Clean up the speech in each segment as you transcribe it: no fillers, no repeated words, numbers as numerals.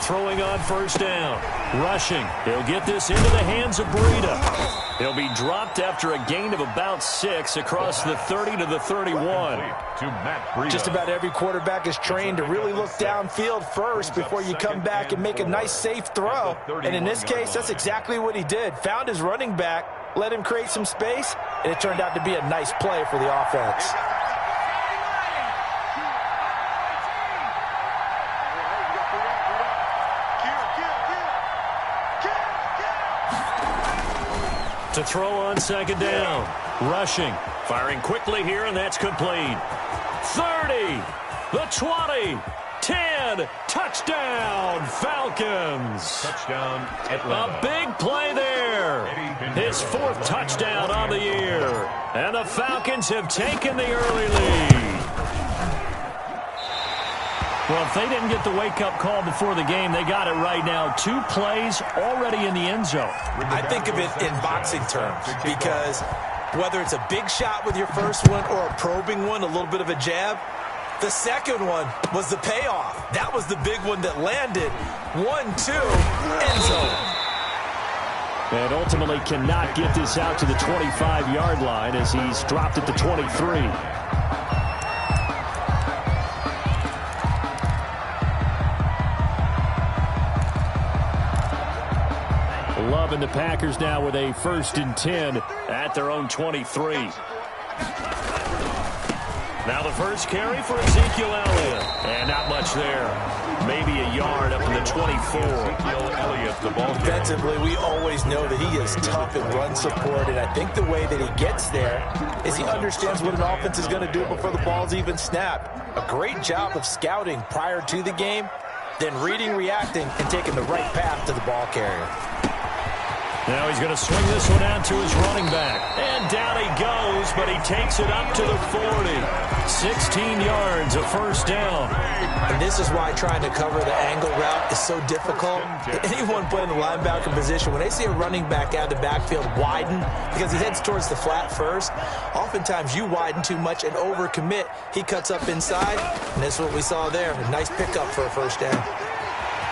throwing on first down. Rushing. He'll get this into the hands of Breida. He'll be dropped after a gain of about 6 across the 30 to the 31. Just about every quarterback is trained to really look downfield first before you come back and make a nice, safe throw. And in this case, that's exactly what he did. Found his running back, let him create some space, and it turned out to be a nice play for the offense. To throw on second down. Rushing. Firing quickly here, and that's complete. 30. The 20. 10. Touchdown, Falcons. Touchdown, Atlanta. A big play there. His 4th touchdown on the year. And the Falcons have taken the early lead. Well, if they didn't get the wake-up call before the game, they got it right now. 2 plays already in the end zone. I think of it in boxing terms because whether it's a big shot with your first one or a probing one, a little bit of a jab, the second one was the payoff. That was the big one that landed. 1-2, end zone. And ultimately cannot get this out to the 25-yard line as he's dropped at the 23. Love and the Packers now with a 1st and 10 at their own 23. Now the first carry for Ezekiel Elliott. And not much there. Maybe a yard up in the 24. Ezekiel Elliott, the ball. Defensively, we always know that he is tough in run support, and I think the way that he gets there is he understands what an offense is going to do before the ball's even snapped. A great job of scouting prior to the game, then reading, reacting, and taking the right path to the ball carrier. Now he's going to swing this one out to his running back. And down he goes, but he takes it up to the 40. 16 yards, a first down. And this is why trying to cover the angle route is so difficult. Anyone playing the linebacker position, when they see a running back out of the backfield widen, because he heads towards the flat first, oftentimes you widen too much and overcommit. He cuts up inside, and that's what we saw there. A nice pickup for a first down.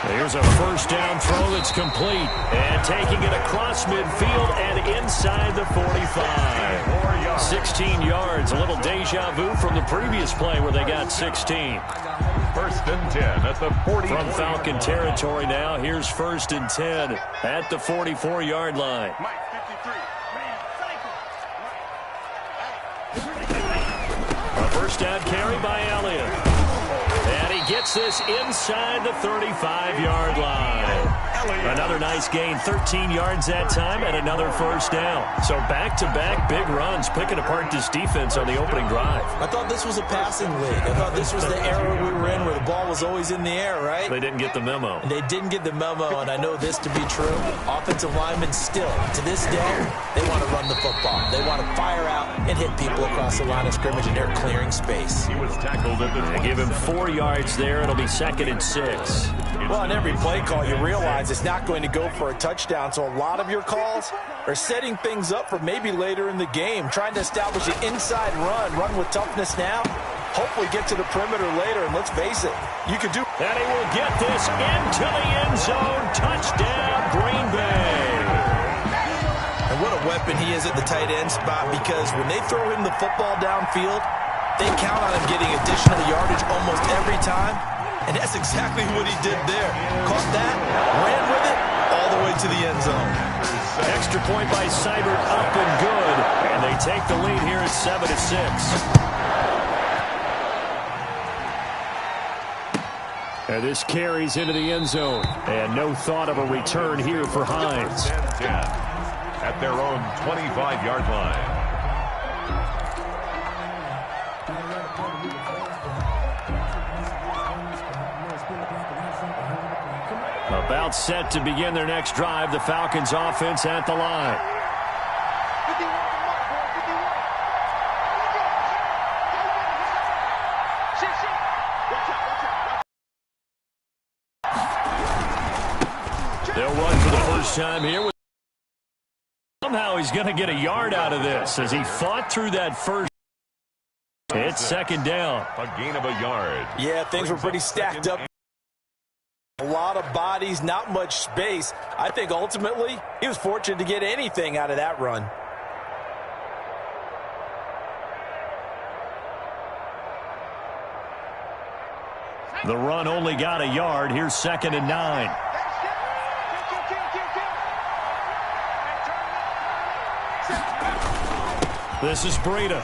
Here's a first down throw that's complete. And taking it across midfield and inside the 45. 16 yards, a little deja vu from the previous play where they got 16. 1st and 10 at the 40. From Falcon territory now, here's 1st and 10 at the 44-yard line. A first down carry by Elliott. And he gets this inside the 35-yard line. Another nice gain, 13 yards that time, and another first down. So back-to-back big runs, picking apart this defense on the opening drive. I thought this was a passing league. I thought this was the era we were in where the ball was always in the air, right? They didn't get the memo. And they didn't get the memo, and I know this to be true. Offensive linemen still, to this day, they want to run the football. They want to fire out and hit people across the line of scrimmage, and they're clearing space. He was tackled at the 20. They give him 4 yards there. It'll be 2nd and 6. Well, on every play call, you realize it's not going to go for a touchdown, so a lot of your calls are setting things up for maybe later in the game, trying to establish an inside run with toughness now, hopefully get to the perimeter later, and let's face it, you could do. And he will get this into the end zone. Touchdown, Green Bay. And what a weapon he is at the tight end spot, because when they throw him the football downfield, they count on him getting additional yardage almost every time. And that's exactly what he did there. Caught that, ran with it, all the way to the end zone. Extra point by Seibert, up and good. And they take the lead here at 7-6. And this carries into the end zone. And no thought of a return here for Hines. 10 at their own 25-yard line. About set to begin their next drive. The Falcons offense at the line. They'll run for the first time here. Somehow he's going to get a yard out of this as he fought through that first. It's 2nd down. A gain of a yard. Yeah, things were pretty stacked up. A lot of bodies, not much space. I think ultimately he was fortunate to get anything out of that run. The run only got a yard. Here's 2nd and 9. This is Breida.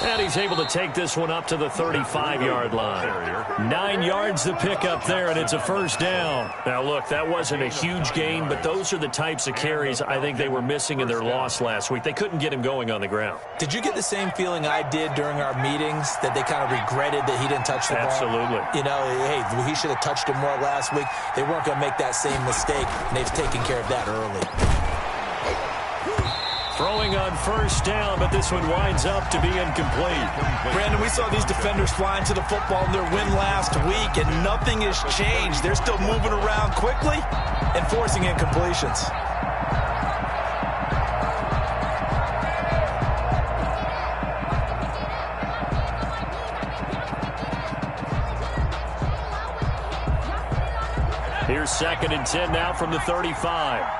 And he's able to take this one up to the 35-yard line. 9 yards to pick up there, and it's a first down. Now, look, that wasn't a huge gain, but those are the types of carries I think they were missing in their loss last week. They couldn't get him going on the ground. Did you get the same feeling I did during our meetings, that they kind of regretted that he didn't touch the ball? Absolutely. You know, hey, he should have touched him more last week. They weren't going to make that same mistake, and they've taken care of that early. Throwing on first down, but this one winds up to be incomplete. Brandon, we saw these defenders flying to the football in their win last week, and nothing has changed. They're still moving around quickly and forcing incompletions. Here's 2nd and 10 now from the 35.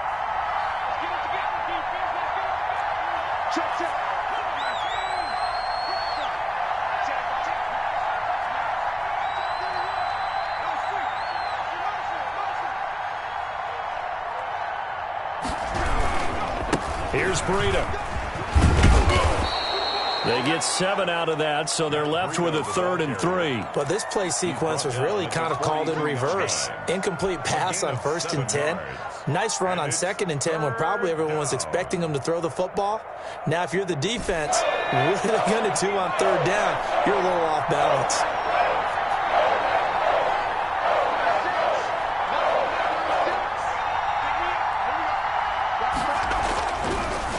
Here's Breida. They get 7 out of that, so they're left with a 3rd and 3. But this play sequence was really kind of called in reverse. Incomplete pass on 1st and 10. Nice run on 2nd and 10 when probably everyone was expecting them to throw the football. Now, if you're the defense, what are they going to do on 3rd down? You're a little off balance.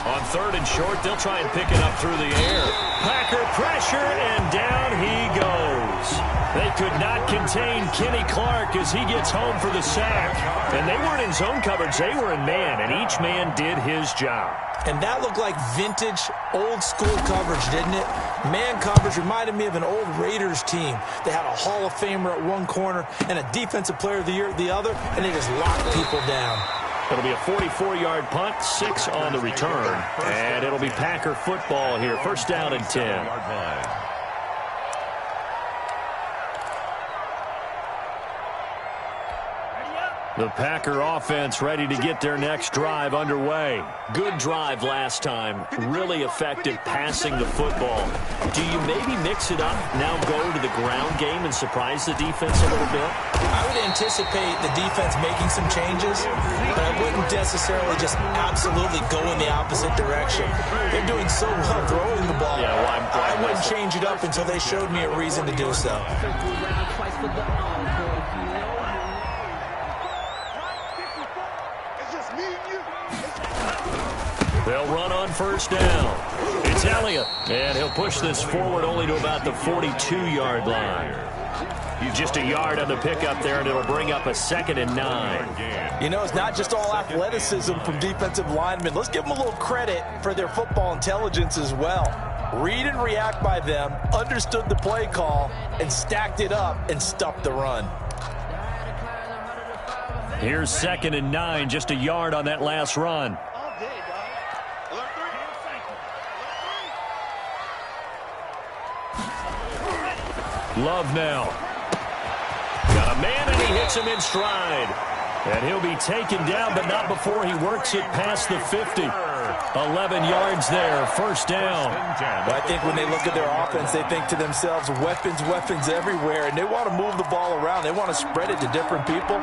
On 3rd and short, they'll try and pick it up through the air. Packer pressure, and down he goes. They could not contain Kenny Clark as he gets home for the sack. And they weren't in zone coverage, they were in man, and each man did his job. And that looked like vintage, old-school coverage, didn't it? Man coverage reminded me of an old Raiders team. They had a Hall of Famer at one corner and a Defensive Player of the Year at the other, and they just locked people down. It'll be a 44-yard punt, 6 on the return, and it'll be Packer football here. 1st down and 10. The Packer offense ready to get their next drive underway. Good drive last time. Really effective passing the football. Do you maybe mix it up, now go to the ground game and surprise the defense a little bit? I would anticipate the defense making some changes, but I wouldn't necessarily just absolutely go in the opposite direction. They're doing so well throwing the ball. Yeah, well, I wouldn't change it up until they showed me a reason to do so. They'll run on 1st down. It's Elliott, and he'll push this forward only to about the 42-yard line. Just a yard on the pickup there, and it'll bring up a 2nd and 9. You know, it's not just all athleticism from defensive linemen. Let's give them a little credit for their football intelligence as well. Read and react by them, understood the play call, and stacked it up and stuffed the run. Here's 2nd and 9, just a yard on that last run. Love now. Got a man, and he hits him in stride. And he'll be taken down, but not before he works it past the 50. 11 yards there, 1st down. Well, I think when they look at their offense, they think to themselves, weapons everywhere, and they want to move the ball around. They want to spread it to different people,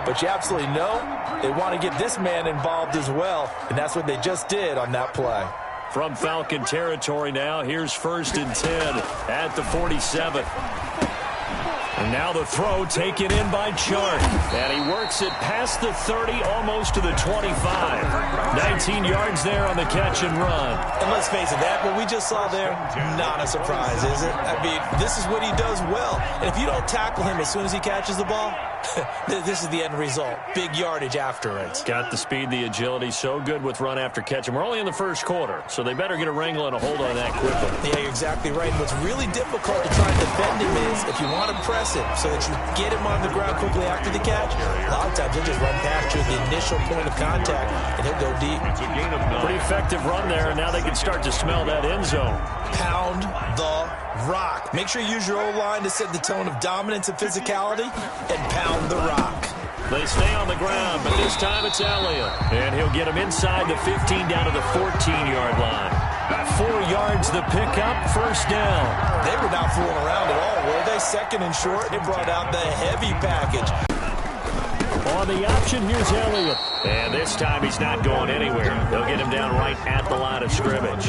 but you absolutely know they want to get this man involved as well, and that's what they just did on that play. From Falcon territory now, here's 1st and 10 at the 47. And now the throw taken in by Chark. And he works it past the 30, almost to the 25. 19 yards there on the catch and run. And let's face it, that what we just saw there, not a surprise, is it? I mean, this is what he does well. And if you don't tackle him as soon as he catches the ball, this is the end result. Big yardage afterwards. Got the speed, the agility, so good with run after catch. And we're only in the 1st quarter, so they better get a wrangle and a hold on that quickly. Yeah, you're exactly right. What's really difficult to try and defend him is if you want to press aggressive so that you get him on the ground quickly after the catch. A lot of times he'll just run past you at the initial point of contact, and he'll go deep. It's a gain of 9. Pretty effective run there, and now they can start to smell that end zone. Pound the rock. Make sure you use your O-line to set the tone of dominance and physicality, and pound the rock. They stay on the ground, but this time it's Elliott. And he'll get him inside the 15 down to the 14-yard line. 4 yards the pickup, first down. They were not fooling around at all, were they? Second and short, they brought out the heavy package. On the option, here's Elliott. And this time he's not going anywhere. They'll get him down right at the line of scrimmage.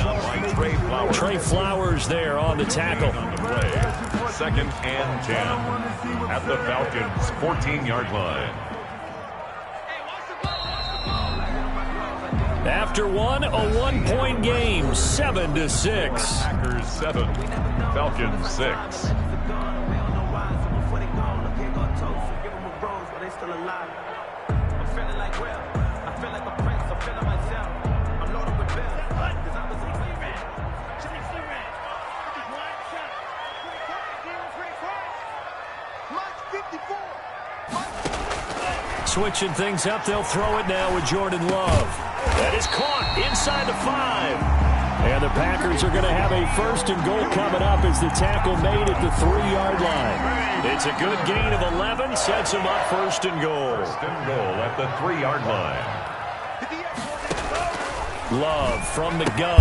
Trey Flowers there on the tackle. Second and 10 at the Falcons' 14-yard line. After one, a 1-point game, 7-6. Packers 7, Falcons 6. Switching things up, they'll throw it now with Jordan Love. That is caught inside the 5. And the Packers are going to have a first and goal coming up as the tackle made at the 3-yard line. It's a good gain of 11, sets them up first and goal. First and goal at the 3-yard line. Love from the gun.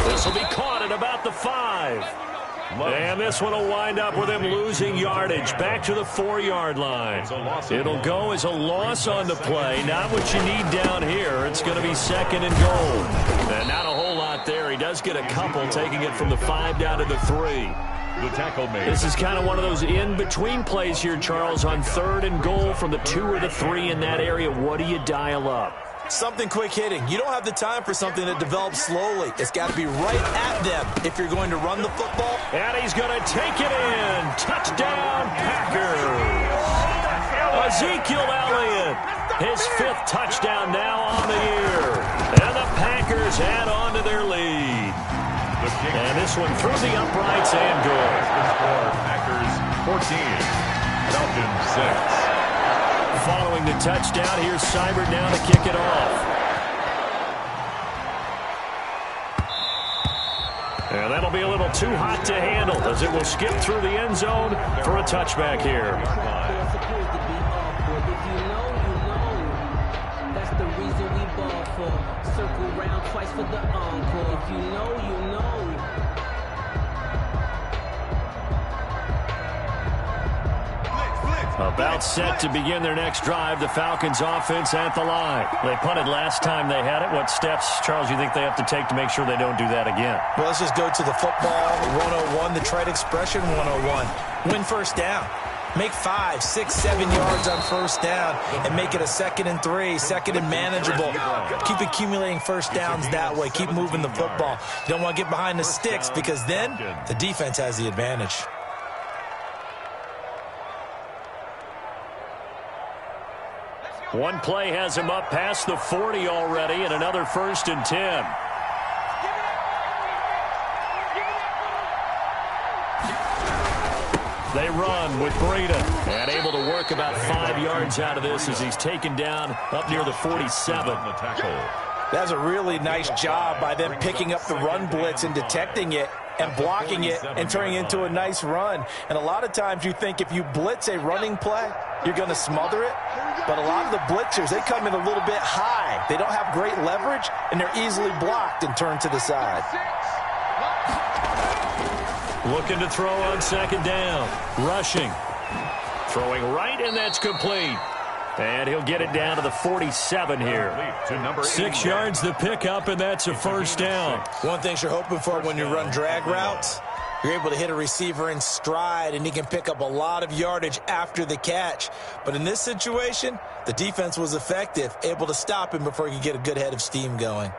This will be caught at about the 5. And this one will wind up with him losing yardage back to the 4-yard line. It'll go as a loss on the play. Not what you need down here. It's going to be second and goal. And not a whole lot there. He does get a couple, taking it from the 5 down to the 3. The tackle made. This is kind of one of those in-between plays here, Charles, on third and goal from the 2 or the 3 in that area. What do you dial up? Something quick hitting. You don't have the time for something that develops slowly. It's got to be right at them if you're going to run the football. And he's going to take it in. Touchdown, Packers. Ezekiel Elliott, his 5th touchdown now on the year. And the Packers add on to their lead. And this one through the uprights and good. Packers 14, Falcons 6. Following the touchdown, here's Seibert now to kick it off. And that'll be a little too hot to handle as it will skip through the end zone for a touchback here. That's the reason we ball for. Circle round twice for the encore. If you know, you know. About set to begin their next drive, the Falcons offense at the line. They punted last time they had it. What steps, Charles, you think they have to take to make sure they don't do that again? Well, let's just go to the football 101, the trade expression 101. Win first down. Make 5, 6, 7 yards on first down and make it a 2nd and 3, 2nd and manageable. Keep accumulating first downs that way. Keep moving the football. You don't want to get behind the sticks because then the defense has the advantage. One play has him up past the 40 already, and another 1st and 10. They run with Breida, and able to work about 5 yards out of this as he's taken down up near the 47. That's a really nice job by them picking up the run blitz and detecting it and blocking it and turning it into a nice run. And a lot of times you think if you blitz a running play, you're going to smother it. But a lot of the blitzers, they come in a little bit high. They don't have great leverage, and they're easily blocked and turned to the side. Looking to throw on 2nd down. Rushing. Throwing right, and that's complete. And he'll get it down to the 47 here. 6 yards the pickup, and that's a first down. One thing you're hoping for when you run drag routes, you're able to hit a receiver in stride, and he can pick up a lot of yardage after the catch. But in this situation, the defense was effective, able to stop him before he could get a good head of steam going.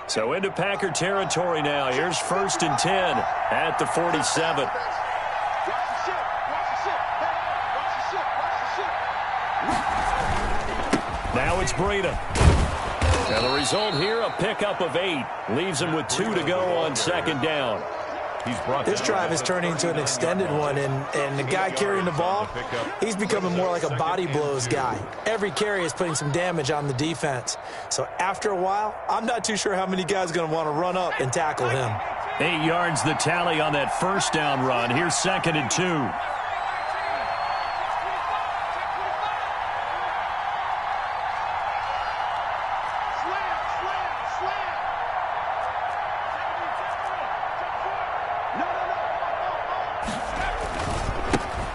So into Packer territory now. Here's 1st and 10 at the 47. Now it's Breida. And the result here, a pickup of 8. Leaves him with 2 to go on 2nd down. This drive is turning into an extended one, and the guy carrying the ball, he's becoming more like a body blows guy. Every carry is putting some damage on the defense. So after a while, I'm not too sure how many guys are going to want to run up and tackle him. 8 yards the tally on that first down run. Here's 2nd and 2.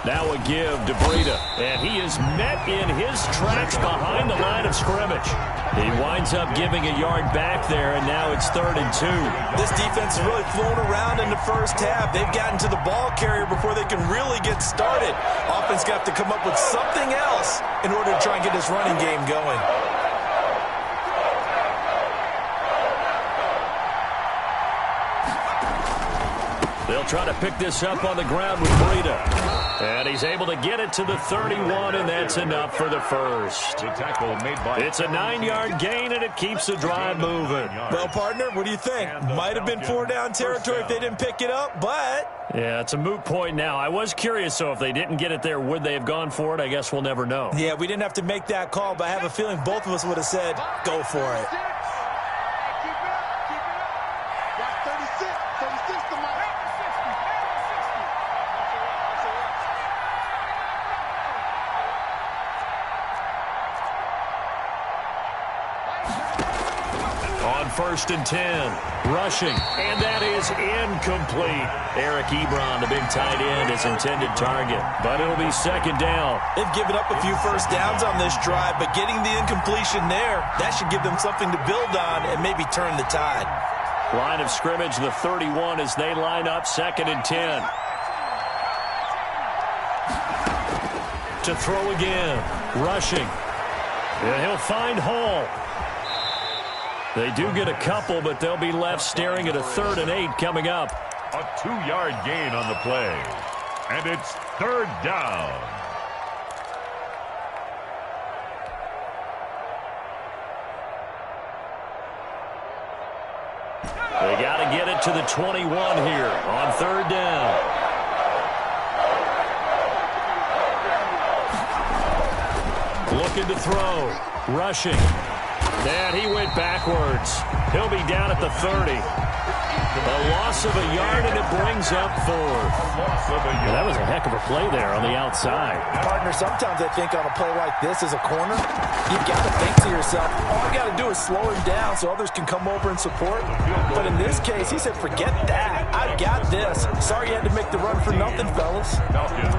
Now a give to Breida, and he is met in his tracks behind the line of scrimmage. He winds up giving a yard back there, and now it's 3rd and 2. This defense is really flown around in the first half. They've gotten to the ball carrier before they can really get started. Offense got to come up with something else in order to try and get this running game going. They'll try to pick this up on the ground with Breida. And he's able to get it to the 31, and that's enough for the first. It's a 9-yard gain, and it keeps the drive moving. Well, partner, what do you think? Might have been 4-down territory if they didn't pick it up, but... Yeah, it's a moot point now. I was curious, so if they didn't get it there, would they have gone for it? I guess we'll never know. Yeah, we didn't have to make that call, but I have a feeling both of us would have said, go for it. On 1st and 10, rushing, and that is incomplete. Eric Ebron, the big tight end, is intended target, but it'll be 2nd down. They've given up a few first downs on this drive, but getting the incompletion there, that should give them something to build on and maybe turn the tide. Line of scrimmage, the 31 as they line up, 2nd and 10. To throw again, rushing. And he'll find Hall. They do get a couple, but they'll be left staring at a 3rd and 8 coming up. A 2-yard gain on the play. And it's 3rd down. They got to get it to the 21 here on 3rd down. Looking to throw, rushing. And he went backwards. He'll be down at the 30. A loss of a yard, and it brings up 4th. Well, that was a heck of a play there on the outside. Partner, sometimes I think on a play like this as a corner, you've got to think to yourself, all you got to do is slow him down so others can come over and support. But in this case, he said, forget that. I've got this. Sorry you had to make the run for nothing, fellas.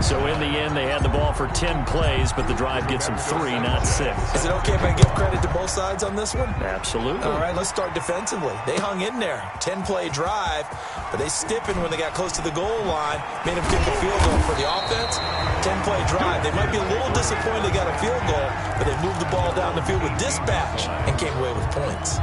So in the end, they had the ball for 10 plays, but the drive gets them 3, not 6. Is it okay if I give credit to both sides on this one? Absolutely. All right, let's start defensively. They hung in there. 10-play drive, but they stiffened when they got close to the goal line, made them kick a field goal. For the offense, 10-play drive. They might be a little disappointed they got a field goal, but they moved the ball down the field with dispatch and came away with points.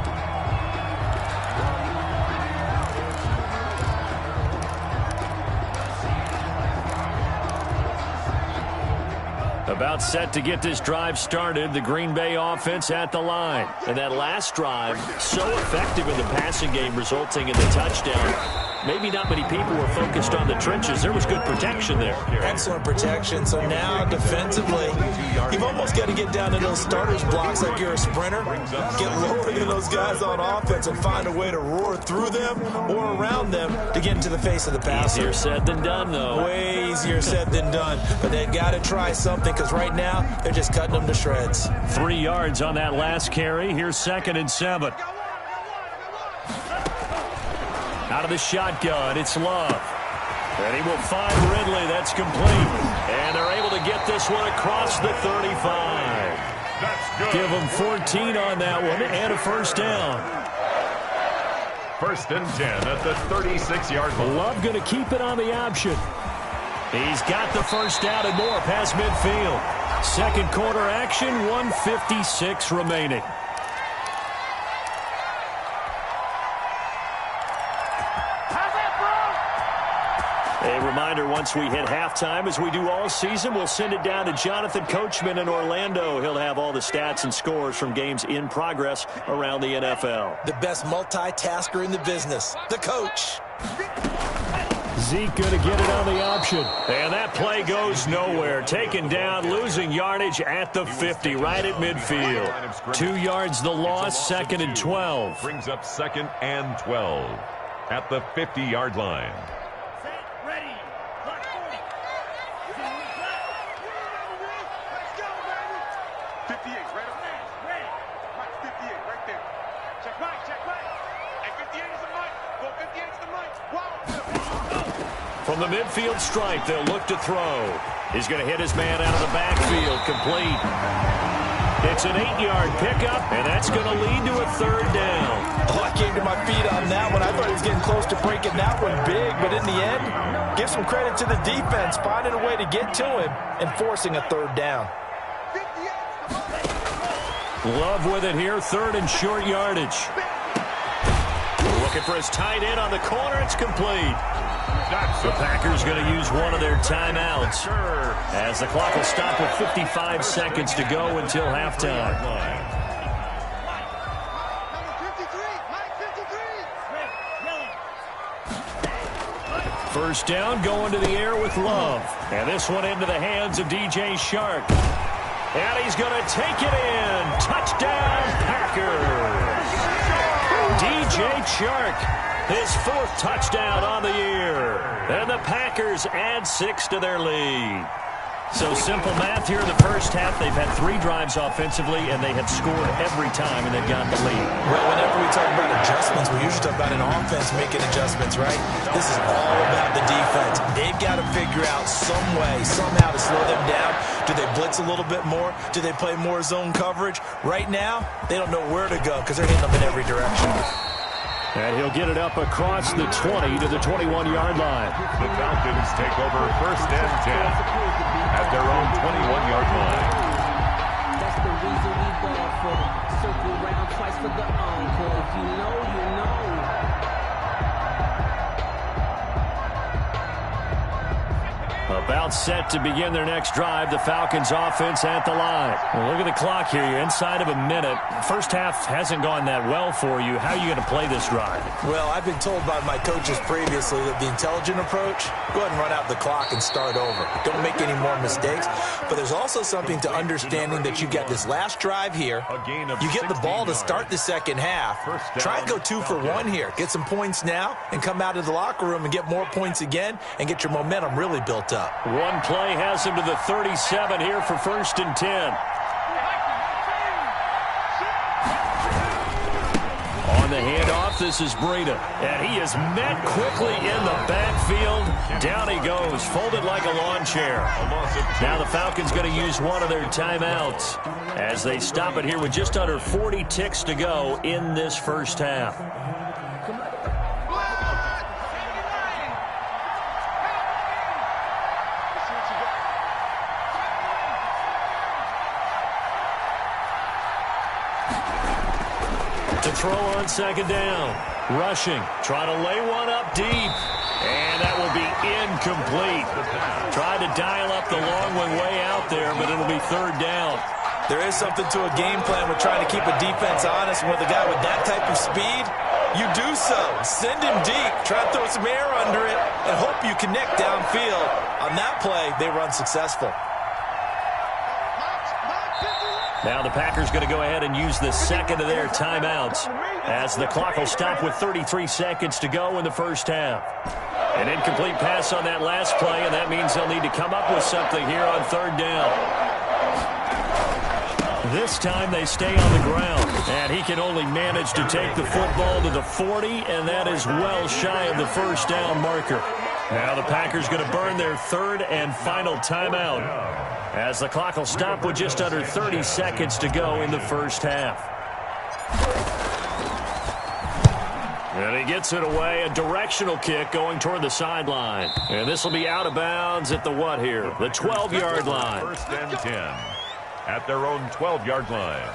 About set to get this drive started, the Green Bay offense at the line. And that last drive, so effective in the passing game, resulting in the touchdown. Maybe not many people were focused on the trenches. There was good protection there. Excellent protection. So now defensively, you've almost got to get down to those starters blocks like you're a sprinter. Get lower than those guys on offense and find a way to roar through them or around them to get into the face of the passer. Easier said than done, though. Way easier said than done. But they've got to try something because right now they're just cutting them to shreds. 3 yards on that last carry. Here's 2nd and 7. Out of the shotgun, it's Love. And he will find Ridley. That's complete. And they're able to get this one across the 35. That's good. Give them 14 on that one and a first down. 1st and 10 at the 36-yard line. Love going to keep it on the option. He's got the first down and more past midfield. Second quarter action, 1:56 remaining. A reminder, once we hit halftime, as we do all season, we'll send it down to Jonathan Coachman in Orlando. He'll have all the stats and scores from games in progress around the NFL. The best multitasker in the business, the coach. Zeke going to get it on the option. And that play goes nowhere. Taken down, losing yardage at the 50, right at midfield. 2 yards the loss, 2nd and 12. Brings up 2nd and 12 at the 50-yard line. From the midfield stripe, they'll look to throw. He's going to hit his man out of the backfield, complete. It's an 8-yard pickup, and that's going to lead to a 3rd down. Oh, I came to my feet on that one. I thought he was getting close to breaking that one big, but in the end, give some credit to the defense, finding a way to get to him and forcing a 3rd down. Love with it here, 3rd and short yardage. Looking for his tight end on the corner. It's complete. The Packers going to use one of their timeouts as the clock will stop with 55 seconds to go until halftime. First down, going to the air with Love. And this one into the hands of DJ Shark. And he's going to take it in. Touchdown, Packers. DJ Shark. His 4th touchdown on the year. And the Packers add 6 to their lead. So simple math here in the first half. They've had 3 drives offensively, and they have scored every time, and they've gotten the lead. Well, whenever we talk about adjustments, we usually talk about an offense making adjustments, right? This is all about the defense. They've got to figure out some way, somehow to slow them down. Do they blitz a little bit more? Do they play more zone coverage? Right now, they don't know where to go because they're hitting them in every direction. And he'll get it up across the 20 to the 21-yard line. The Falcons take over 1st and 10 at their own 21-yard line. That's the reason we ball for. Circle round twice for the encore. If you know, you know. About set to begin their next drive. The Falcons offense at the line. Well, look at the clock here. You're inside of a minute. First half hasn't gone that well for you. How are you going to play this drive? Well, I've been told by my coaches previously that the intelligent approach, go ahead and run out the clock and start over. Don't make any more mistakes. But there's also something to understanding that you get this last drive here. You get the ball to start the second half. Try and go 2 for 1 here. Get some points now and come out of the locker room and get more points again and get your momentum really built up. One play has him to the 37 here for 1st and 10. On the handoff, this is Breida. And he is met quickly in the backfield. Down he goes, folded like a lawn chair. Now the Falcons going to use one of their timeouts as they stop it here with just under 40 ticks to go in this first half. To throw on 2nd down. Rushing. Try to lay one up deep. And that will be incomplete. Tried to dial up the long one way out there, but it'll be 3rd down. There is something to a game plan with trying to keep a defense honest. With a guy with that type of speed, you do so. Send him deep. Try to throw some air under it and hope you connect downfield. On that play, they run successful. Now the Packers going to go ahead and use the 2nd of their timeouts as the clock will stop with 33 seconds to go in the first half. An incomplete pass on that last play, and that means they'll need to come up with something here on 3rd down. This time they stay on the ground, and he can only manage to take the football to the 40, and that is well shy of the 1st down marker. Now the Packers going to burn their 3rd and final timeout as the clock will stop with just under 30 seconds to go in the first half. And he gets it away, a directional kick going toward the sideline. And this will be out of bounds at the what here? The 12-yard line. 1st and 10 at their own 12-yard line.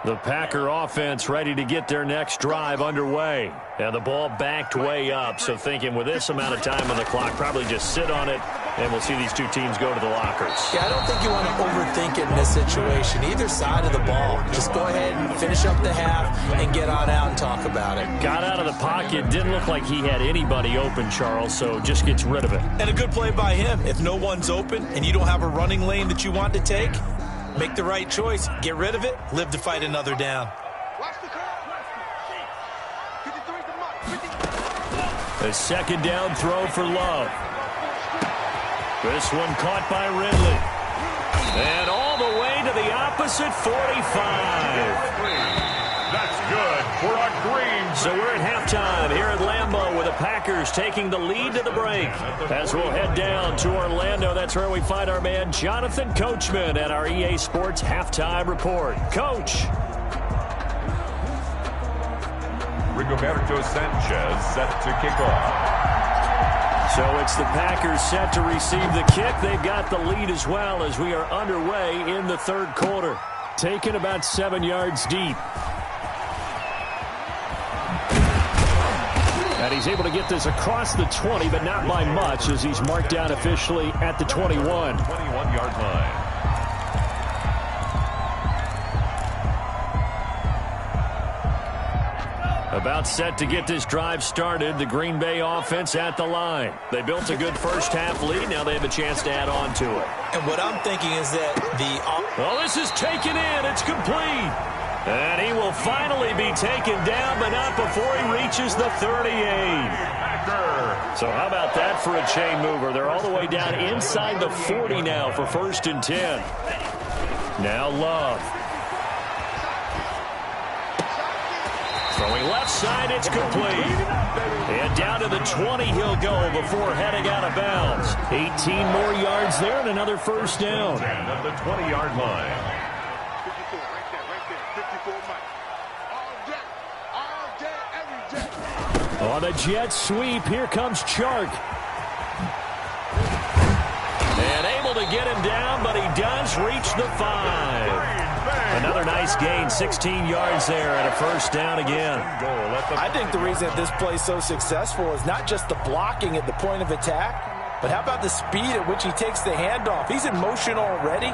The Packer offense ready to get their next drive underway. And the ball backed way up, so thinking with this amount of time on the clock, probably just sit on it, and we'll see these two teams go to the lockers. Yeah, I don't think you want to overthink it in this situation. Either side of the ball. Just go ahead and finish up the half and get on out and talk about it. Got out of the pocket. Didn't look like he had anybody open, Charles, so just gets rid of it. And a good play by him. If no one's open and you don't have a running lane that you want to take, make the right choice. Get rid of it. Live to fight another down. A second down throw for Love. This one caught by Ridley. And all the way to the opposite 45. That's good for a green. So we're at halftime here at Lambeau with the Packers taking the lead to the break. As we'll head down to Orlando, that's where we find our man Jonathan Coachman at our EA Sports Halftime Report. Coach. Rigoberto Sanchez set to kick off. So it's the Packers set to receive the kick. They've got the lead as well as we are underway in the third quarter. Taken about 7 yards deep. And he's able to get this across the 20, but not by much as he's marked down officially at the 21. 21-yard line. About set to get this drive started. The Green Bay offense at the line. They built a good first half lead. Now they have a chance to add on to it. And what I'm thinking is that well, this is taken in. It's complete. And he will finally be taken down, but not before he reaches the 38. So how about that for a chain mover? They're all the way down inside the 40 now for 1st and 10. Now Love. Throwing left side, it's complete. And down to the 20 he'll go before heading out of bounds. 18 more yards there and another first down. At the 20-yard line. On the jet sweep, here comes Chark. And able to get him down, but he does reach the 5. Another nice gain, 16 yards there and a first down again. I think the reason that this play is so successful is not just the blocking at the point of attack, but how about the speed at which he takes the handoff? He's in motion already,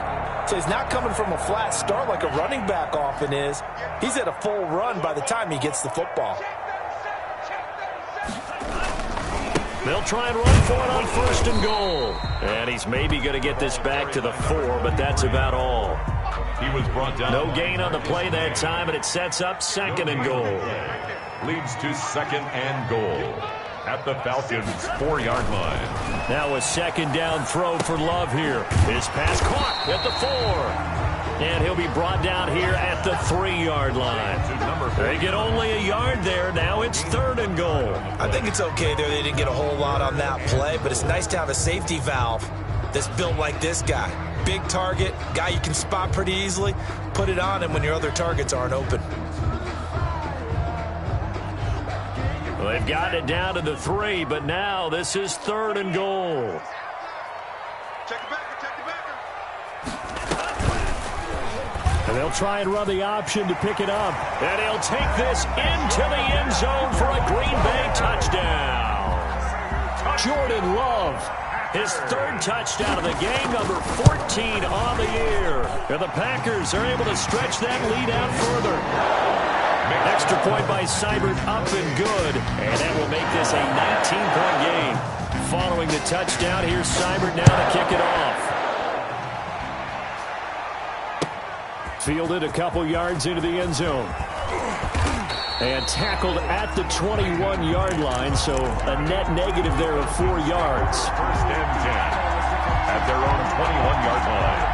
so he's not coming from a flat start like a running back often is. He's at a full run by the time he gets the football. They'll try and run for it on 1st and goal. And he's maybe going to get this back to the 4, but that's about all. He was brought down. No gain on the play that time, and it sets up 2nd and goal. Leads to 2nd and goal at the Falcons' 4-yard line. Now a 2nd down throw for Love here. His pass caught at the 4. And he'll be brought down here at the 3-yard line. They get only a yard there. Now it's 3rd and goal. I think it's okay there. They didn't get a whole lot on that play, but it's nice to have a safety valve that's built like this guy. Big target, guy you can spot pretty easily. Put it on him when your other targets aren't open. Well, they've got it down to the 3, but now this is 3rd and goal. And they'll try and run the option to pick it up. And he'll take this into the end zone for a Green Bay touchdown. Jordan Love, his 3rd touchdown of the game, number 14 on the year. And the Packers are able to stretch that lead out further. Extra point by Seibert, up and good. And that will make this a 19-point game. Following the touchdown, here's Seibert now to kick it off. Fielded a couple yards into the end zone. And tackled at the 21-yard line, so a net negative there of 4 yards. 1st and 10 at their own 21-yard line.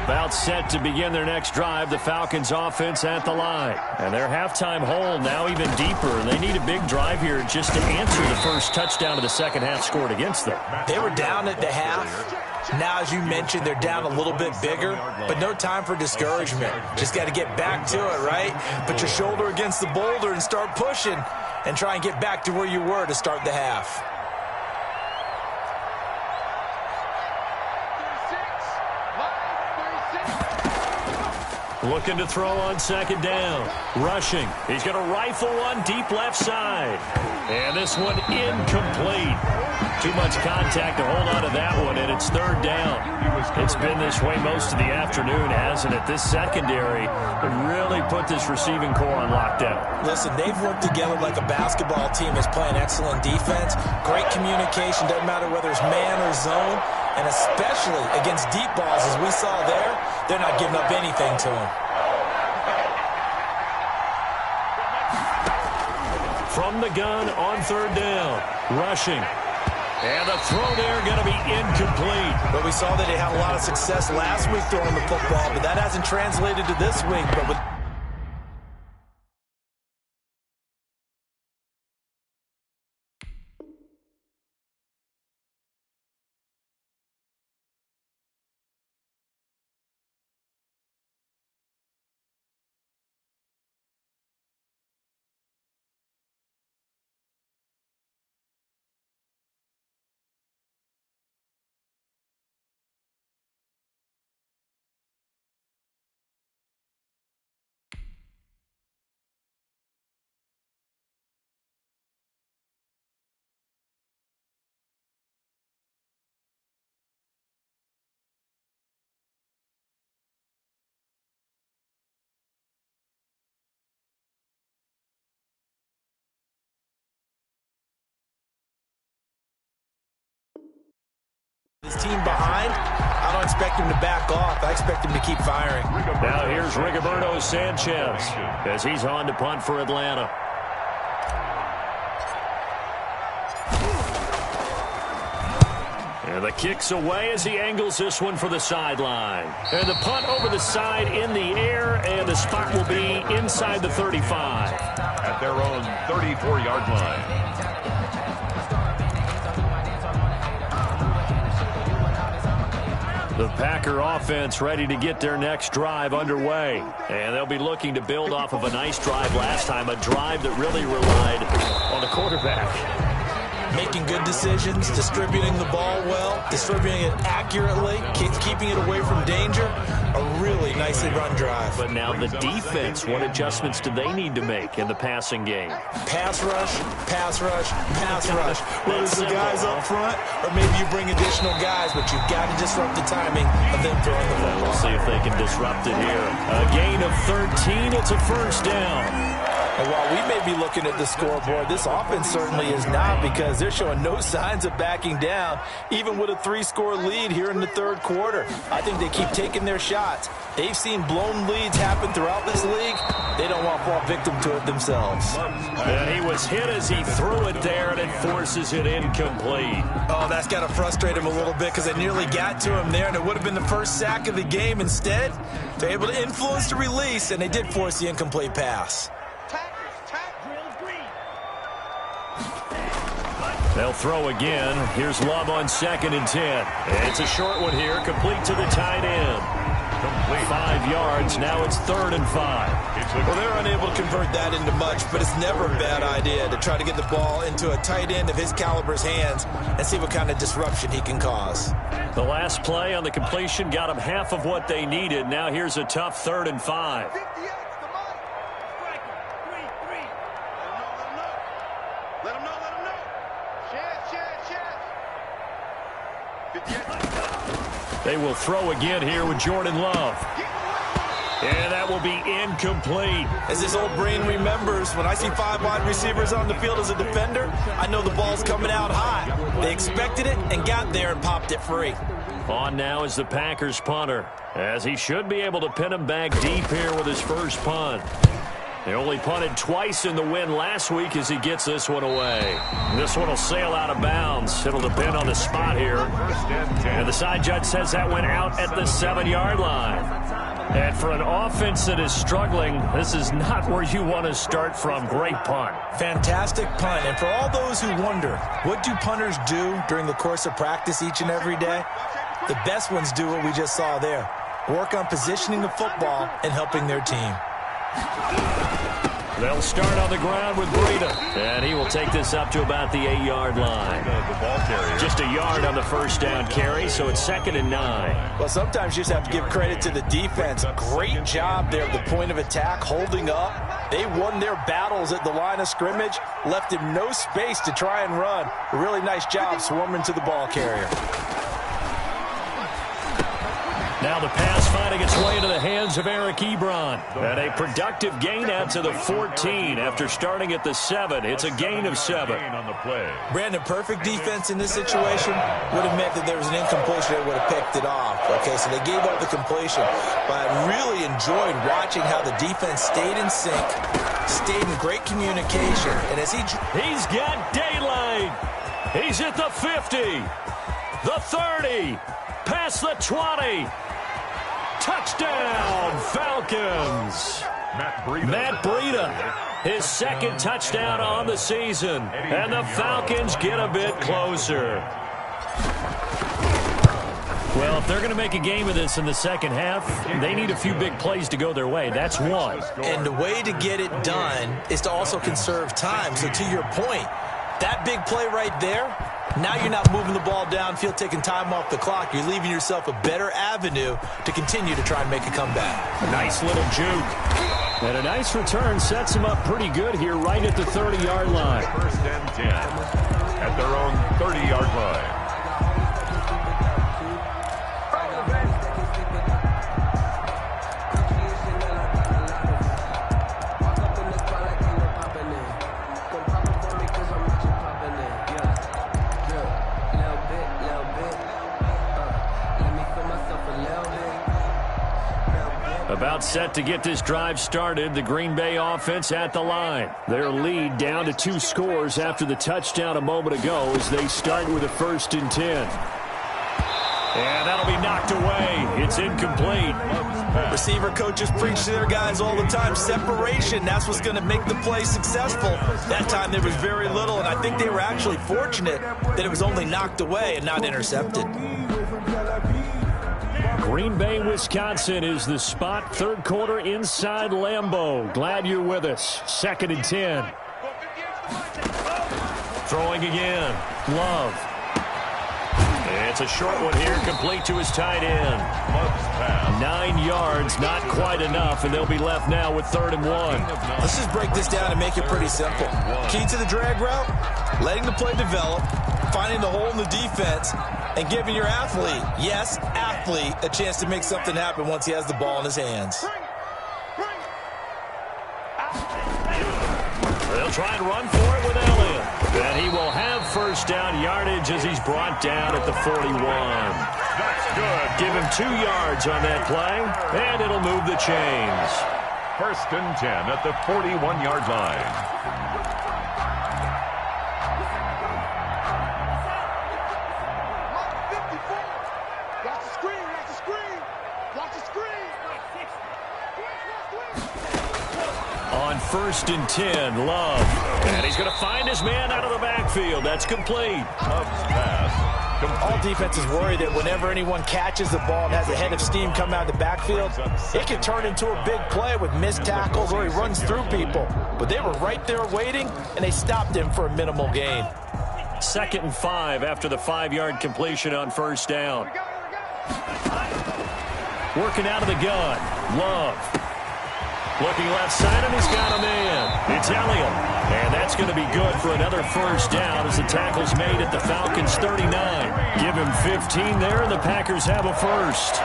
About set to begin their next drive, the Falcons offense at the line. And their halftime hole now even deeper. They need a big drive here just to answer the first touchdown of the second half scored against them. They were down at the half. Now, as you mentioned, they're down a little bit bigger, but no time for discouragement. Just got to get back to it, right? Put your shoulder against the boulder and start pushing and try and get back to where you were to start the half. Looking to throw on second down. Rushing. He's going to rifle one deep left side. And this one incomplete. Too much contact to hold on to that one, and it's third down. It's been this way most of the afternoon, hasn't it? This secondary would really put this receiving core on lockdown. Listen, they've worked together like a basketball team is playing excellent defense. Great communication, doesn't matter whether it's man or zone. And especially against deep balls, as we saw there, they're not giving up anything to him. From the gun on third down. Rushing. And the throw there going to be incomplete. But we saw that they had a lot of success last week throwing the football, but that hasn't translated to this week. But with his team behind, I don't expect him to back off. I expect him to keep firing. Now here's Rigoberto Sanchez as he's on to punt for Atlanta. And the kick's away as he angles this one for the sideline. And the punt over the side in the air, and the spot will be inside the 35. At their own 34-yard line. The Packer offense ready to get their next drive underway. And they'll be looking to build off of a nice drive last time, a drive that really relied on the quarterback. Making good decisions, distributing the ball well, distributing it accurately, keeping it away from danger. A really nicely run drive. But now the defense, what adjustments do they need to make in the passing game? Pass rush, pass rush, pass rush. Whether it's the guys up front or maybe you bring additional guys, but you've got to disrupt the timing of them throwing the football. We'll see if they can disrupt it here. A gain of 13. It's a first down. And while we may be looking at the scoreboard, this offense certainly is not, because they're showing no signs of backing down, even with a 3-score lead here in the third quarter. I think they keep taking their shots. They've seen blown leads happen throughout this league. They don't want to fall victim to it themselves. And he was hit as he threw it there, and it forces it incomplete. Oh, that's got to frustrate him a little bit, because they nearly got to him there, and it would have been the first sack of the game. Instead, they're able to influence the release, and they did force the incomplete pass. They'll throw again. Here's Love on 2nd and 10. It's a short one here, complete to the tight end. Complete 5 yards. Now it's 3rd and 5. Well, they're unable to convert that into much, but it's never a bad idea to try to get the ball into a tight end of his caliber's hands and see what kind of disruption he can cause. The last play on the completion got them half of what they needed. Now here's a tough 3rd and 5. They will throw again here with Jordan Love. And that will be incomplete. As this old brain remembers, when I see 5 wide receivers on the field as a defender, I know the ball's coming out high. They expected it and got there and popped it free. On now is the Packers punter, as he should be able to pin him back deep here with his first punt. They only punted twice in the win last week as he gets this one away. This one will sail out of bounds. It'll depend on the spot here. And the side judge says that went out at the 7-yard line. And for an offense that is struggling, this is not where you want to start from. Great punt. Fantastic punt. And for all those who wonder, what do punters do during the course of practice each and every day? The best ones do what we just saw there. Work on positioning the football and helping their team. They'll start on the ground with Breida. And he will take this up to about the 8-yard line. The ball carrier. Just a yard on the first down carry, so it's 2nd and 9. Well, sometimes you just have to give credit to the defense. Great job there at the point of attack, holding up. They won their battles at the line of scrimmage, left him no space to try and run. A really nice job swarming to the ball carrier. Now the pass finding its way into the hands of Eric Ebron. And a productive gain out to the 14 after starting at the 7. It's a gain of 7. On the play. Brandon, perfect defense in this situation would have meant that there was an incompletion that would have picked it off. Okay, so they gave up the completion. But I really enjoyed watching how the defense stayed in sync, stayed in great communication. And as he's got daylight. He's at the 50, the 30, past the 20. Touchdown, Falcons. Matt Breida, his 2nd touchdown on the season. And the Falcons get a bit closer. Well, if they're going to make a game of this in the second half, they need a few big plays to go their way. That's one. And the way to get it done is to also conserve time. So to your point, that big play right there, now you're not moving the ball downfield, taking time off the clock. You're leaving yourself a better avenue to continue to try and make a comeback. A nice little juke. And a nice return sets him up pretty good here right at the 30-yard line. 1st and 10 at their own 30-yard line. About set to get this drive started, the Green Bay offense at the line. Their lead down to 2 scores after the touchdown a moment ago as they start with a 1st and 10. And that'll be knocked away. It's incomplete. Receiver coaches preach to their guys all the time. Separation, that's what's going to make the play successful. That time there was very little, and I think they were actually fortunate that it was only knocked away and not intercepted. Green Bay, Wisconsin is the spot. 3rd quarter inside Lambeau. Glad you're with us. 2nd and 10. Throwing again. Love. It's a short one here, complete to his tight end. 9 yards, not quite enough, and they'll be left now with 3rd and 1. Let's just break this down and make it pretty simple. Key to the drag route, letting the play develop, finding the hole in the defense, and giving your athlete, yes, athlete, a chance to make something happen once he has the ball in his hands. They'll try and run for it with Elliott. And he will have 1st down yardage as he's brought down at the 41. That's good. Give him 2 yards on that play, and it'll move the chains. 1st and 10 at the 41-yard line. On 1st and 10, Love. And he's going to find his man out of the backfield. That's complete. Love's pass. All defenses worry that whenever anyone catches the ball and has a head of steam come out of the backfield, it can turn into a big play with missed tackles or he runs through people. But they were right there waiting, and they stopped him for a minimal gain. 2nd and 5 after the 5-yard completion on 1st down. Working out of the gun. Love. Looking left side, and he's got a man. It's Elliott. And that's going to be good for another 1st down as the tackle's made at the Falcons' 39. Give him 15 there, and the Packers have a 1st.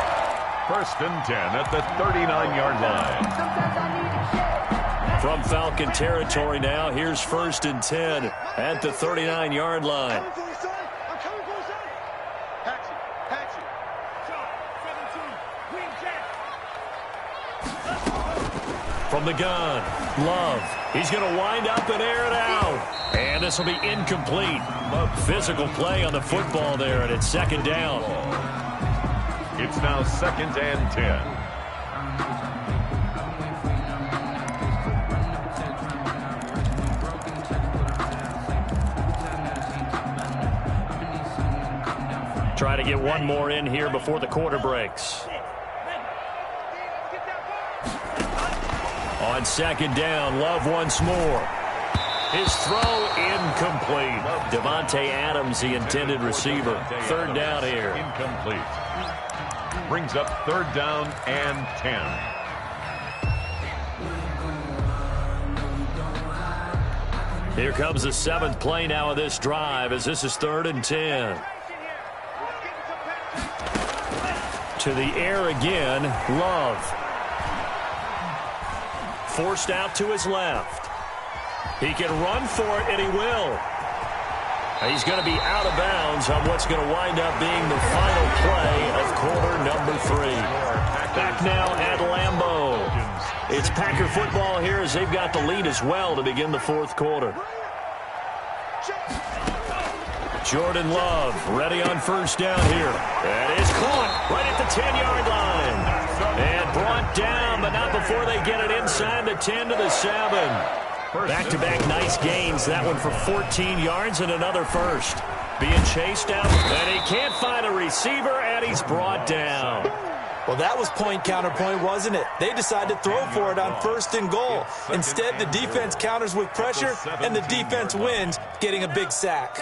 1st and 10 at the 39-yard line. From Falcon territory now, here's 1st and 10 at the 39-yard line. From the gun, Love. He's going to wind up and air it out. And this will be incomplete. Physical play on the football there, and it's 2nd down. It's now 2nd and 10. Try to get one more in here before the quarter breaks. On second down, Love once more. His throw incomplete. Devontae Adams, the intended receiver. Third down here. Incomplete. Brings up third down and 10. Here comes the 7th play now of this drive as this is 3rd and 10. To the air again, Love. Forced out to his left. He can run for it, and he will. He's going to be out of bounds on what's going to wind up being the final play of quarter number 3. Back now at Lambeau. It's Packer football here as they've got the lead as well to begin the 4th quarter. Jordan Love ready on first down here. That is caught right at the 10-yard line. And brought down, but not before they get it inside the 10 to the 7. Back-to-back nice gains. That one for 14 yards and another first. Being chased out, and he can't find a receiver, and he's brought down. Well, that was point counterpoint, wasn't it? They decided to throw for it on 1st and goal. Instead, the defense counters with pressure, and the defense wins, getting a big sack.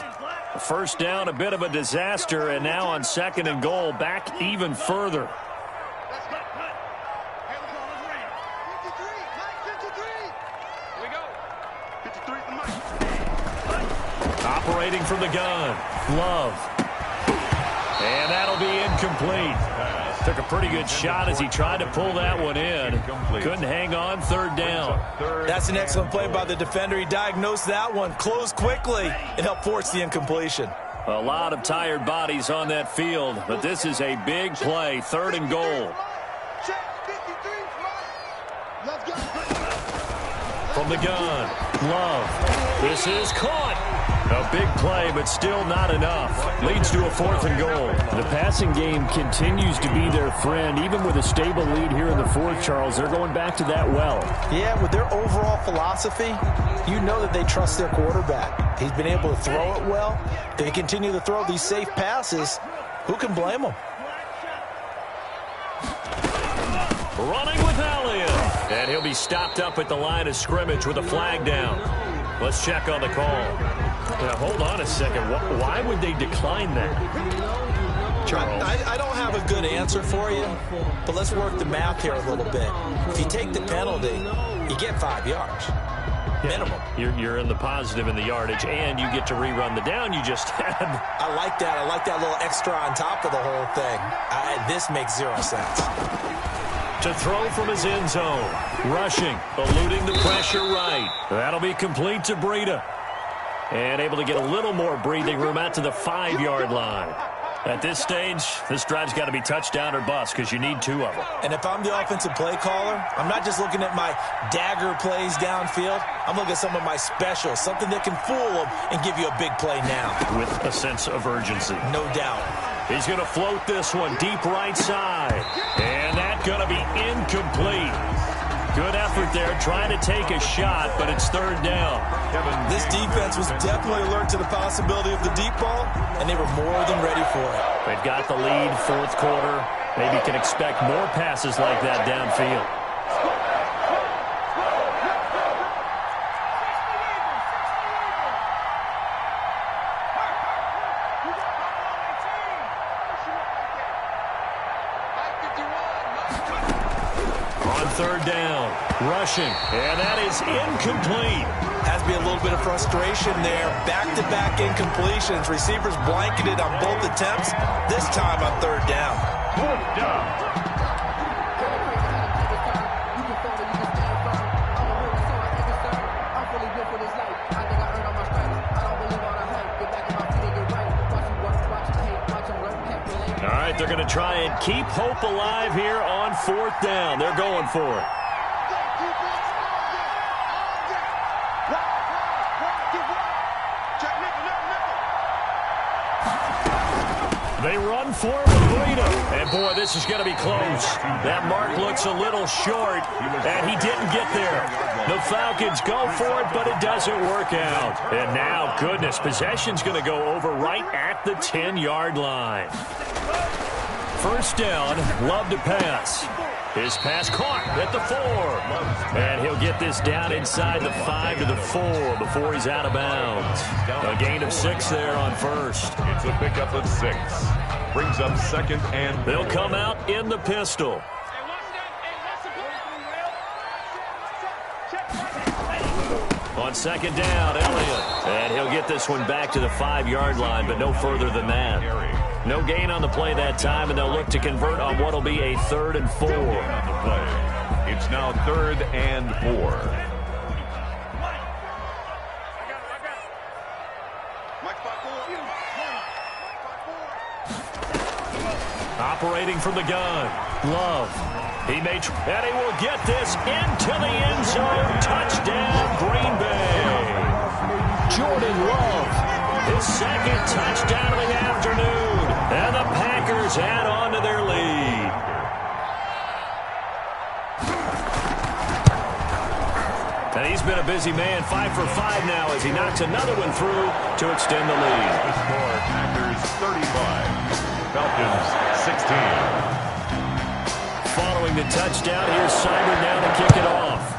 First down, a bit of a disaster, and now on 2nd and goal, back even further. Operating from the gun, Love. And that'll be incomplete. Took a pretty good shot as he tried to pull that one in. Couldn't hang on, 3rd down. That's an excellent play by the defender. He diagnosed that one, closed quickly, and helped force the incompletion. A lot of tired bodies on that field, but this is a big play, 3rd and goal. From the gun, Love. This is caught. A big play, but still not enough. Leads to a 4th and goal. The passing game continues to be their friend. Even with a stable lead here in the 4th, Charles, they're going back to that well. Yeah, with their overall philosophy, you know that they trust their quarterback. He's been able to throw it well. They continue to throw these safe passes. Who can blame them? Running with Elliott. And he'll be stopped up at the line of scrimmage with a flag down. Let's check on the call. Now, hold on a second. Why would they decline that? Charles? I don't have a good answer for you, but let's work the math here a little bit. If you take the penalty, you get 5 yards. Minimum. You're in the positive in the yardage, and you get to rerun the down you just had. I like that. I like that little extra on top of the whole thing. This makes 0 sense. To throw from his end zone. Rushing, eluding the pressure right. That'll be complete to Breida. And able to get a little more breathing room out to the 5-yard line. At this stage, this drive's got to be touchdown or bust because you need 2 of them. And if I'm the offensive play caller, I'm not just looking at my dagger plays downfield. I'm looking at some of my specials, something that can fool them and give you a big play now. With a sense of urgency. No doubt. He's going to float this one deep right side. And that's going to be incomplete. Good effort there, trying to take a shot, but it's 3rd down. This defense was definitely alert to the possibility of the deep ball, and they were more than ready for it. They've got the lead, 4th quarter. Maybe can expect more passes like that downfield. On 3rd down, rushing, and that is incomplete. Has to be a little bit of frustration there. Back-to-back incompletions. Receivers blanketed on both attempts, this time on 3rd down. 4th down. All right, they're going to try and keep hope alive here on 4th down. They're going for it. They run for it with Breida. And, boy, this is going to be close. That mark looks a little short, and he didn't get there. The Falcons go for it, but it doesn't work out. And now, goodness, possession's going to go over right at the 10-yard line. First down, Love to pass. His pass caught at the 4. And he'll get this down inside the 5 to the 4 before he's out of bounds. A gain of 6 there on first. It's a pickup of 6. Brings up 2nd and 4. They'll come out in the pistol. On 2nd down, Elliott. And he'll get this one back to the 5-yard line, but no further than that. No gain on the play that time, and they'll look to convert on what will be a 3rd and 4. On the play. It's now 3rd and 4. Operating from the gun. Love. And he will get this into the end zone. Touchdown, Green Bay. Jordan Love. His 2nd touchdown of the afternoon. And the Packers add on to their lead. And he's been a busy man, 5 for 5 now as he knocks another one through to extend the lead. The score, Packers 35, Falcons 16. Following the touchdown, here's Cyber now to kick it off.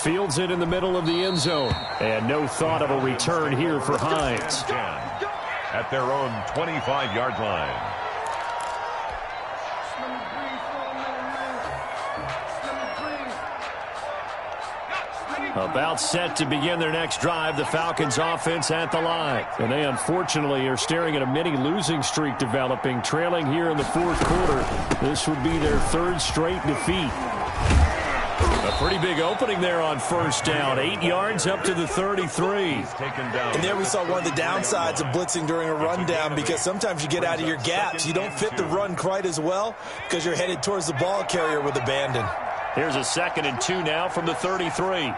Fields it in the middle of the end zone. And no thought of a return here for Hines. At their own 25-yard line. About set to begin their next drive, the Falcons offense at the line. And they unfortunately are staring at a mini losing streak developing, trailing here in the 4th quarter. This would be their 3rd straight defeat. A pretty big opening there on 1st down. 8 yards up to the 33. And there we saw one of the downsides of blitzing during a rundown, because sometimes you get out of your gaps. You don't fit the run quite as well because you're headed towards the ball carrier with abandon. Here's a 2nd and 2 now from the 33.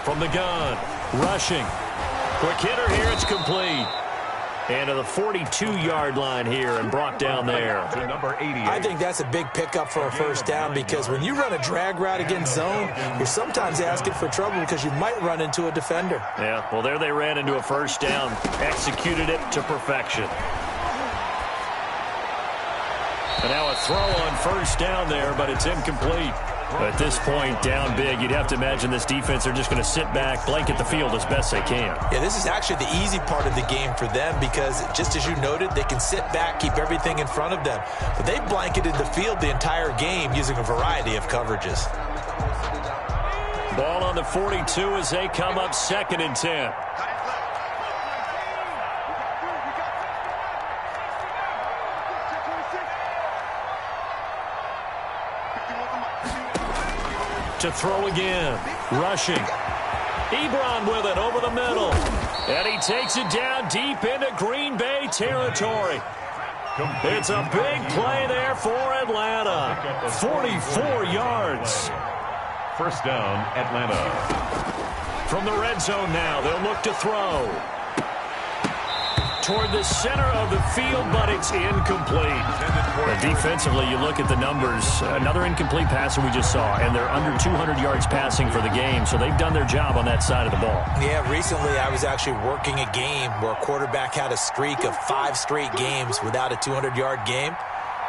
From the gun, rushing. Quick hitter here, it's complete. And to the 42-yard line here and brought down there. To number 88. I think that's a big pickup for a 1st down, because when you run a drag route against zone, you're sometimes asking for trouble because you might run into a defender. Yeah, well, there they ran into a 1st down. Executed it to perfection. And now a throw on 1st down there, but it's incomplete. At this point, down big, you'd have to imagine this defense are just going to sit back, blanket the field as best they can. Yeah, this is actually the easy part of the game for them, because just as you noted, they can sit back, keep everything in front of them. But they blanketed the field the entire game using a variety of coverages. Ball on the 42 as they come up 2nd and 10. To throw again. Rushing. Ebron with it over the middle. And he takes it down deep into Green Bay territory. It's a big play there for Atlanta. 44 yards. 1st down, Atlanta. From the red zone now, they'll look to throw. Toward the center of the field, but it's incomplete. Defensively, you look at the numbers. Another incomplete passer we just saw, and they're under 200 yards passing for the game, so they've done their job on that side of the ball. Yeah, recently I was actually working a game where a quarterback had a streak of 5 straight games without a 200-yard game.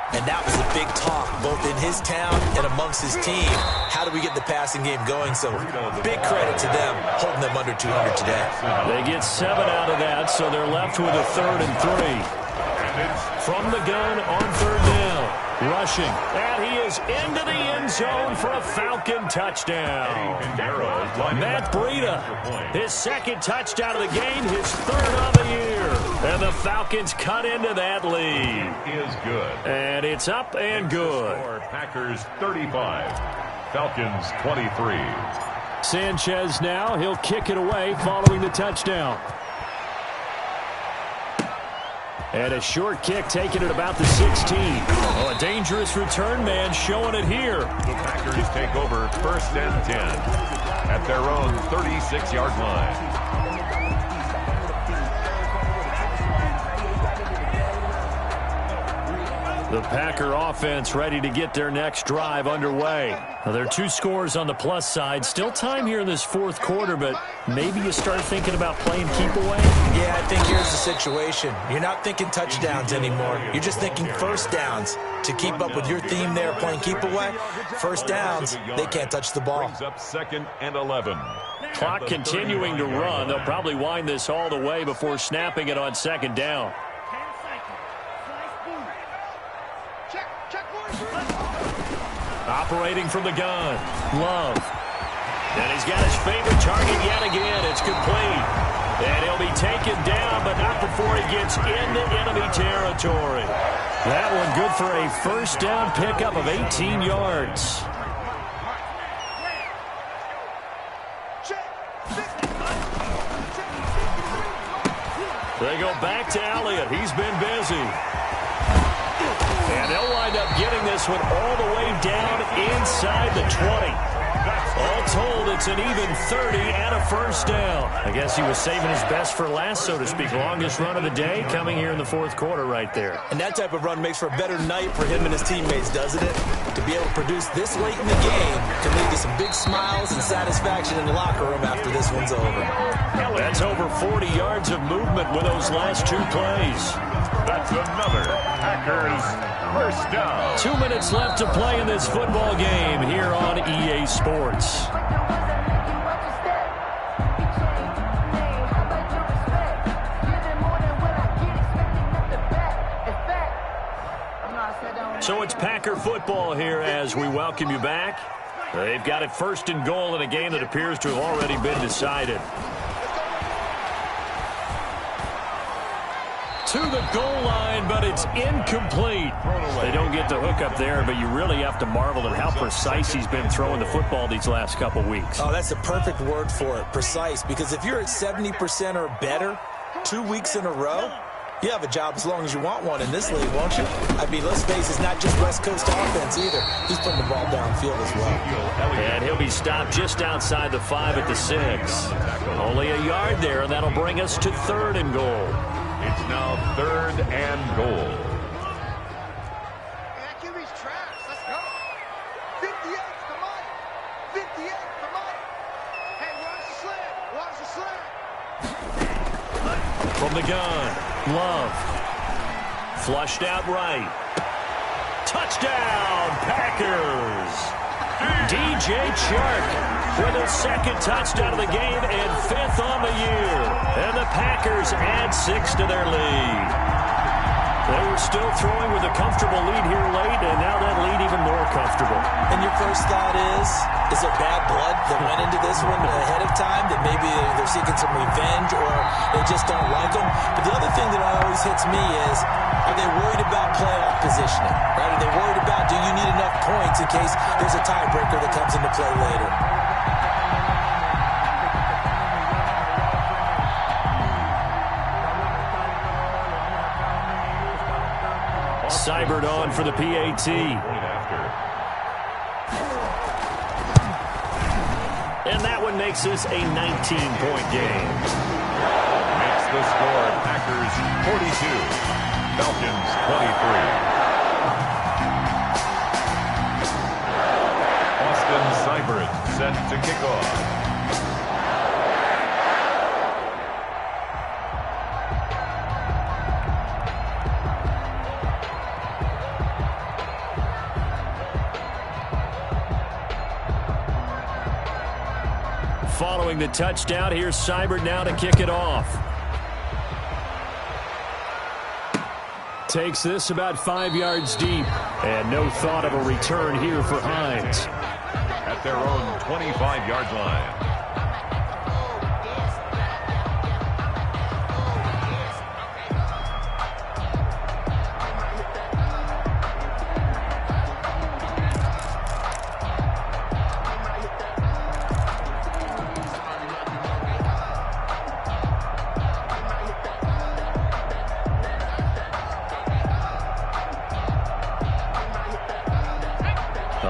And that was a big talk, both in his town and amongst his team. How do we get the passing game going? So big credit to them, holding them under 200 today. They get 7 out of that, so they're left with a 3rd and 3. From the gun on 3rd down. Rushing. And he is into the end zone for a Falcon touchdown. Matt Breida, his 2nd touchdown of the game, his 3rd of the year. And the Falcons cut into that lead. Is good. And it's up and good. Packers 35, Falcons 23. Sanchez now, he'll kick it away following the touchdown. And a short kick taken at about the 16. Oh, a dangerous return man showing it here. The Packers take over 1st and 10 at their own 36-yard line. The Packer offense ready to get their next drive underway. Now, there are 2 scores on the plus side. Still time here in this fourth quarter, but maybe you start thinking about playing keep away? Yeah, I think here's the situation. You're not thinking touchdowns anymore. You're just thinking first downs. To keep up with your theme there, playing keep away, first downs, they can't touch the ball. Brings up 2nd and 11. Clock continuing to run. They'll probably wind this all the way before snapping it on 2nd down. Operating from the gun, Love. And he's got his favorite target yet again. It's complete. And he'll be taken down, but not before he gets into enemy territory. That one good for a first down pickup of 18 yards. They go back to Elliott. He's been busy. And they'll wind up getting this one all the way down inside the 20. All told, it's an even 30 and a first down. I guess he was saving his best for last, so to speak. Longest run of the day coming here in the fourth quarter right there. And that type of run makes for a better night for him and his teammates, doesn't it? To be able to produce this late in the game can lead to some big smiles and satisfaction in the locker room after this one's over. That's over 40 yards of movement with those last 2 plays. That's another Packers first down. 2 minutes left to play in this football game here on EA Sports. So it's Packer football here as we welcome you back. They've got it 1st and goal in a game that appears to have already been decided. To the goal line, but it's incomplete. They don't get the hook up there, but you really have to marvel at how precise he's been throwing the football these last couple weeks. Oh, that's the perfect word for it, precise, because if you're at 70% or better 2 weeks in a row, you have a job as long as you want one in this league, won't you? I mean, let's face it, it's not just West Coast offense either. He's putting the ball downfield as well. And he'll be stopped just outside the 5 at the 6. Only a yard there, and that'll bring us to 3rd and goal. It's now 3rd and goal. QB's trash. Let's go. 58, come on. 58, come on. Hey, watch the slant. Watch the slant. From the gun, Love. Flushed out right. Touchdown, Packers. DJ Chark with his 2nd touchdown of the game and 5th on the year. And the Packers add 6 to their lead. They were still throwing with a comfortable lead here late, and now that lead even more comfortable. And your first thought is it bad blood that went into this one ahead of time, that maybe they're seeking some revenge or they just don't like them? But the other thing that always hits me is, are they worried about playoff positioning? Right? Are they worried about, do you need enough points in case there's a tiebreaker that comes into play later? Seibert on for the PAT. And that one makes this a 19-point game. Makes the score Packers 42, Falcons 23. Austin Seibert set to kick off. Following the touchdown, here's Seibert now to kick it off. Takes this about 5 yards deep. And no thought of a return here for Hines. At their own 25-yard line.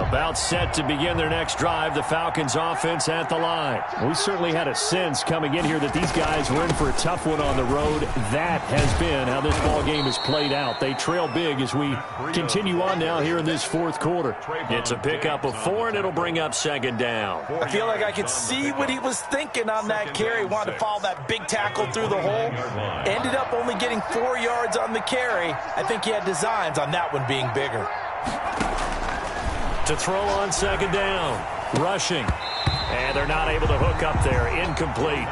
About set to begin their next drive, the Falcons offense at the line. We certainly had a sense coming in here that these guys were in for a tough one on the road. That has been how this ball game has played out. They trail big as we continue on now here in this fourth quarter. It's a pickup of 4, and it'll bring up second down. I feel like I could see what he was thinking on that carry. Wanted to follow that big tackle through the hole. Ended up only getting 4 yards on the carry. I think he had designs on that one being bigger. To throw on second down. Rushing. And they're not able to hook up there. Incomplete.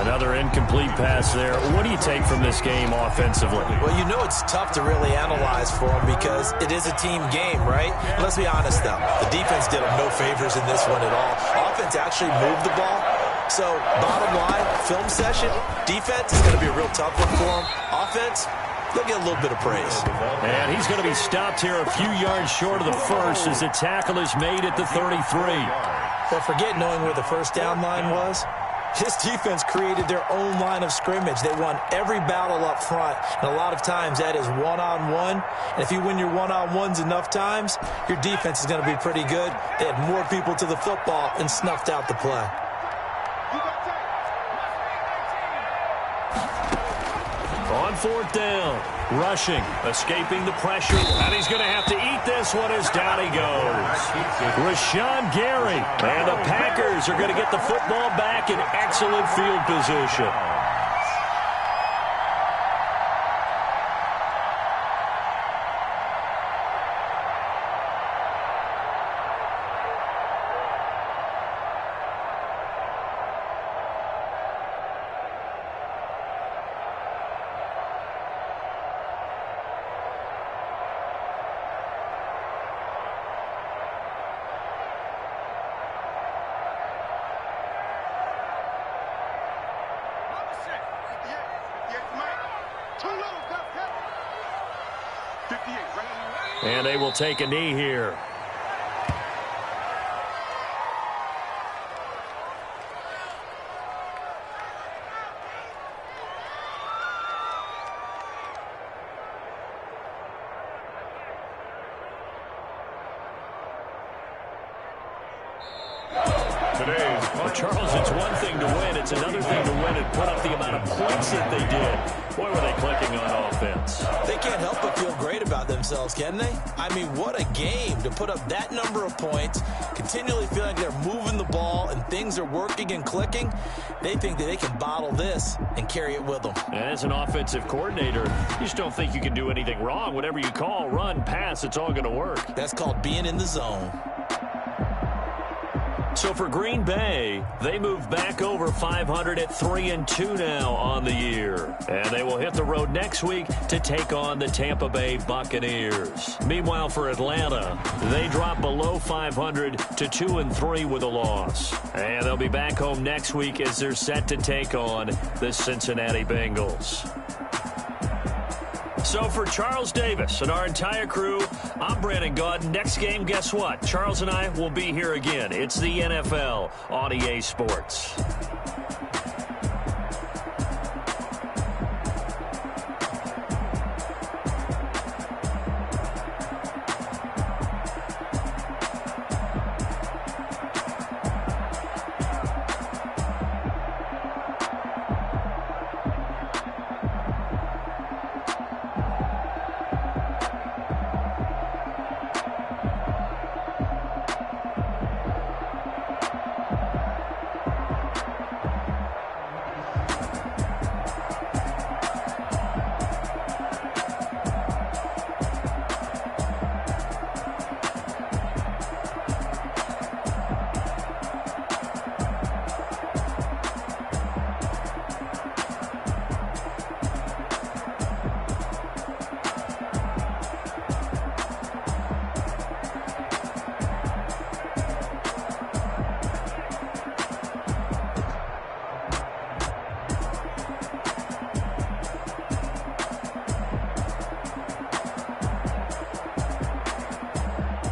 Another incomplete pass there. What do you take from this game offensively? Well, you know it's tough to really analyze for them because it is a team game, right? Let's be honest, though. The defense did them no favors in this one at all. Offense actually moved the ball. So, bottom line, film session, defense is going to be a real tough one for them. Offense, they'll get a little bit of praise. And he's going to be stopped here a few yards short of the first as the tackle is made at the 33. But forget knowing where the first down line was. This defense created their own line of scrimmage. They won every battle up front. And a lot of times that is one-on-one. And if you win your one-on-ones enough times, your defense is going to be pretty good. They had more people to the football and snuffed out the play. On fourth down, rushing, escaping the pressure, and he's going to have to eat this one as down he goes. Rashawn Gary, and the Packers are going to get the football back in excellent field position. And they will take a knee here. Charles, it's one thing to win. It's another thing to win and put up the amount of points that they did. Boy, were they clicking on offense. They can't help but feel great about themselves, can they? I mean, what a game to put up that number of points, continually feel like they're moving the ball and things are working and clicking. They think that they can bottle this and carry it with them. And as an offensive coordinator, you just don't think you can do anything wrong. Whatever you call, run, pass, it's all going to work. That's called being in the zone. So for Green Bay, they move back over 500 at 3-2 now on the year. And they will hit the road next week to take on the Tampa Bay Buccaneers. Meanwhile, for Atlanta, they drop below 500 to 2-3 with a loss. And they'll be back home next week as they're set to take on the Cincinnati Bengals. So for Charles Davis and our entire crew, I'm Brandon Gaudin. Next game, guess what? Charles and I will be here again. It's the NFL on EA Sports.